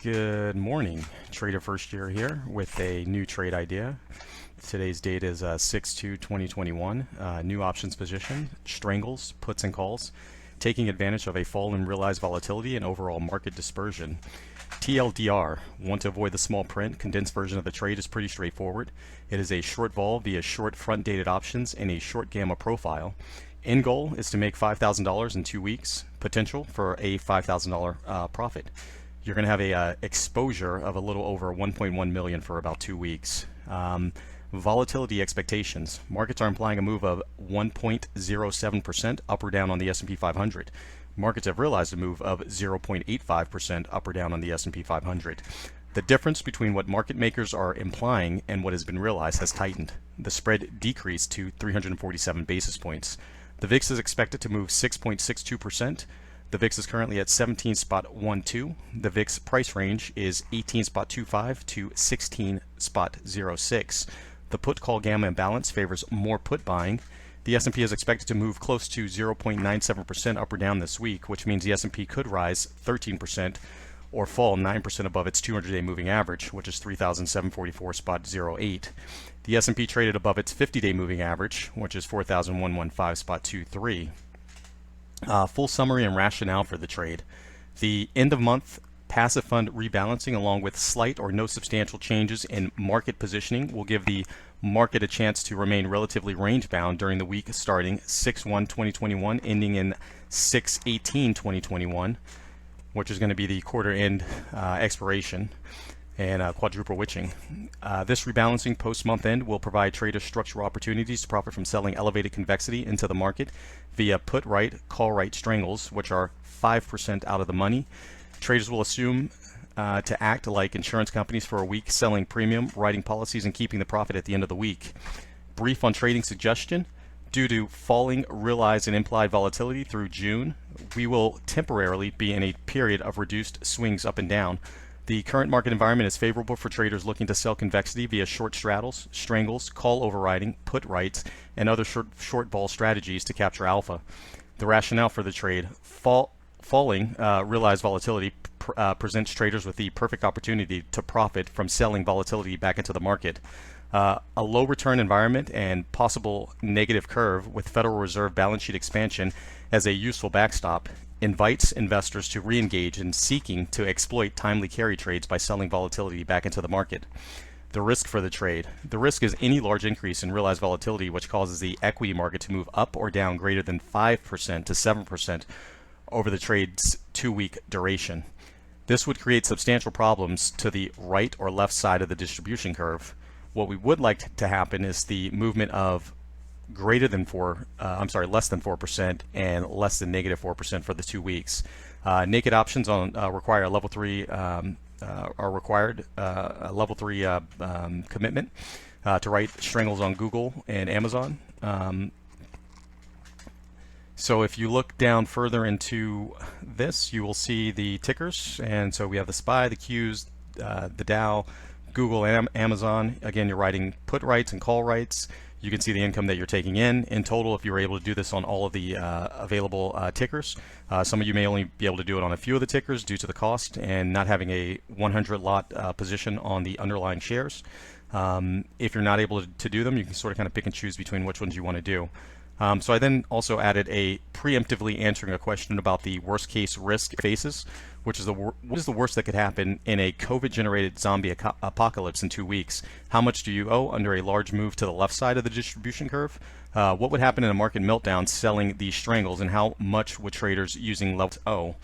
Good morning. Traderfirstyear here with a new trade idea. Today's date is 6/2/2021. New options position, Strangles, puts and calls, taking advantage of a fall in realized volatility and overall market dispersion. TLDR, want to avoid the small print, condensed version of the trade is pretty straightforward. It is a short vol via short front dated options and a short gamma profile. End goal is to make $5,000 in 2 weeks, potential for a $5,000 profit. You're going to have a exposure of a little over 1.1 million for about 2 weeks. Volatility expectations. Markets are implying a move of 1.07% up or down on the S&P 500. Markets have realized a move of 0.85% up or down on the S&P 500. The difference between what market makers are implying and what has been realized has tightened. The spread decreased to 347 basis points. The VIX is expected to move 6.62%. The VIX is currently at 17.12. The VIX price range is 18.25 to 16.06. The put-call gamma imbalance favors more put buying. The S&P is expected to move close to 0.97% up or down this week, which means the S&P could rise 13% or fall 9% above its 200-day moving average, which is 3,744.08. The S&P traded above its 50-day moving average, which is 4,115.23. Full summary and rationale for the trade. The end of month passive fund rebalancing along with slight or no substantial changes in market positioning will give the market a chance to remain relatively range bound during the week starting 6/1/2021 ending in 6/18/2021, which is going to be the quarter end expiration and quadruple witching. This rebalancing post-month end will provide traders structural opportunities to profit from selling elevated convexity into the market via put right, call right strangles, which are 5% out of the money. Traders will assume to act like insurance companies for a week, selling premium, writing policies, and keeping the profit at the end of the week. Brief on trading suggestion. Due to falling realized and implied volatility through June, we will temporarily be in a period of reduced swings up and down. The current market environment is favorable for traders looking to sell convexity via short straddles, strangles, call overriding, put rights, and other short ball strategies to capture alpha. The rationale for the trade: falling realized volatility presents traders with the perfect opportunity to profit from selling volatility back into the market. A low return environment and possible negative curve with Federal Reserve balance sheet expansion as a useful backstop invites investors to re-engage in seeking to exploit timely carry trades by selling volatility back into the market. The risk for the trade. The risk is any large increase in realized volatility which causes the equity market to move up or down greater than 5% to 7% over the trade's 2-week duration. This would create substantial problems to the right or left side of the distribution curve. What we would like to happen is the movement of less than 4% and less than negative 4% for the 2 weeks. Naked options on require a level 3 commitment to write strangles on Google and Amazon. So if you look down further into this, you will see the tickers, and so we have the SPY, the Qs, the Dow, Google, and Amazon. Again, you're writing put rights and call rights. You can see the income that you're taking in. In total, if you were able to do this on all of the available tickers, some of you may only be able to do it on a few of the tickers due to the cost and not having a 100 lot position on the underlying shares. If you're not able to do them, you can sort of kind of pick and choose between which ones you want to do. So I then also added a preemptively answering a question about the worst case risk faces, which is what is the worst that could happen in a COVID-generated zombie apocalypse in 2 weeks? How much do you owe under a large move to the left side of the distribution curve? What would happen in a market meltdown selling these strangles, and how much would traders using levels owe?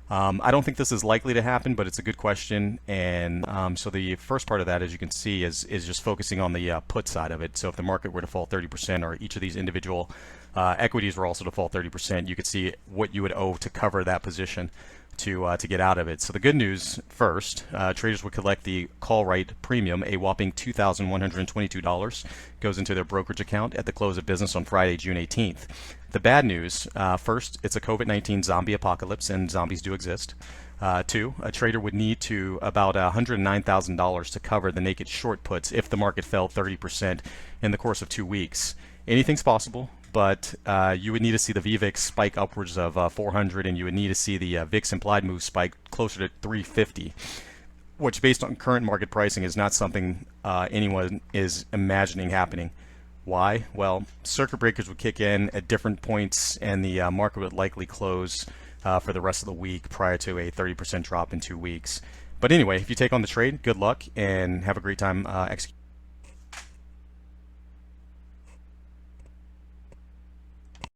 I don't think this is likely to happen, but it's a good question. And so the first part of that, as you can see, is just focusing on the put side of it. So if the market were to fall 30%, or each of these individual equities were also to fall 30%, you could see what you would owe to cover that position to get out of it. So the good news first, traders would collect the call right premium, a whopping $2,122, goes into their brokerage account at the close of business on Friday, June 18th. The bad news, first, it's a COVID-19 zombie apocalypse, and zombies do exist. 2, a trader would need to about $109,000 to cover the naked short puts if the market fell 30% in the course of 2 weeks. Anything's possible, but you would need to see the VVIX spike upwards of 400, and you would need to see the VIX implied move spike closer to 350. which based on current market pricing is not something anyone is imagining happening. Why? Well, circuit breakers would kick in at different points, and the market would likely close for the rest of the week prior to a 30% drop in 2 weeks. But anyway, if you take on the trade, good luck and have a great time executing.